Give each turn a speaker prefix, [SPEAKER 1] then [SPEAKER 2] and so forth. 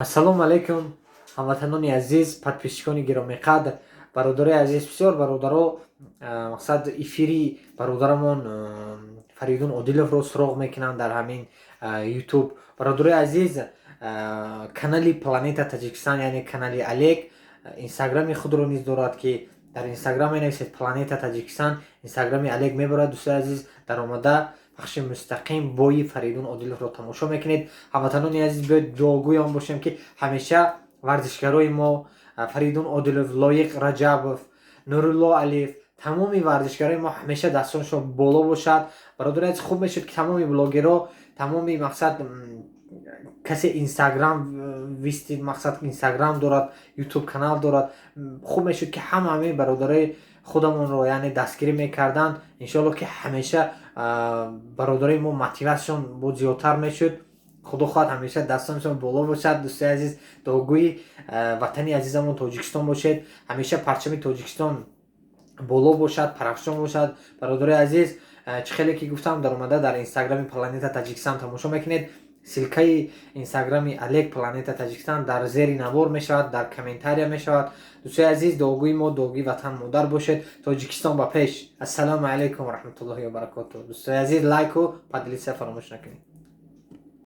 [SPEAKER 1] ассалому алайкум, ҳамватанони азиз, подписчикони гиромиқадр, бародарои азиз, бисёр бародаро мақсад эфири бародарамон Фаридун Одиловро суроғ мекунанд дар ҳамин YouTube. Бародарои азиз, канали Планета Таҷикистон, яъне канали Олег инстаграми худро низ дорад, ки дар инстаграм менависед Планета Таҷикистон, инстаграми Олег мебарад. дӯстои азиз, дар омада бахши мустақим бои Фаридун Одиловро тамошо мекунед. ҳамватанони азиз, биёед дуогӯи он бошем, ки ҳамеша варзишгарои мо Фаридун Одилов, Лоиқ Раҷабов, Нурулло Алиев, тамоми варзишгарои мо ҳамеша дастонашон боло бошад. Бародари азиз, хуб мешуд ки тамоми блогеро, тамоми мақсад касе инстаграм вистид, мақсад инстаграм дорад, ютуб канал дорад, хуб мешуд ки ҳамаи бародарои худамонро яъне дастгирӣ мекарданд. иншоалло ки ҳамеша бародарои мо мотиватсияшон буд зиёдтар мешуд. худо хоҳад ҳамеша дастонашон боло бошад. дӯстои азиз, дуогӯи ватани азизамон Тоҷикистон бошед, ҳамеша парчами Тоҷикистон боло бошад, парахшон бошад. бародарои азиз, чӣ хеле ки гуфтам, дар омада дар инстаграми Планета Таҷикистон тамошо мекунед. силкаи инстаграми Олег Планета Таҷикистон дар зери навор мешавад, дар комментария мешавад. дӯстои азиз, дуогӯи мо дуогӯи ватан модар бошед. Тоҷикистон ба пеш. Ассалому алайкум ва раҳматуллоҳи ва баракотуҳ. дӯстои азиз, лайку поделиться фаромӯш накунед.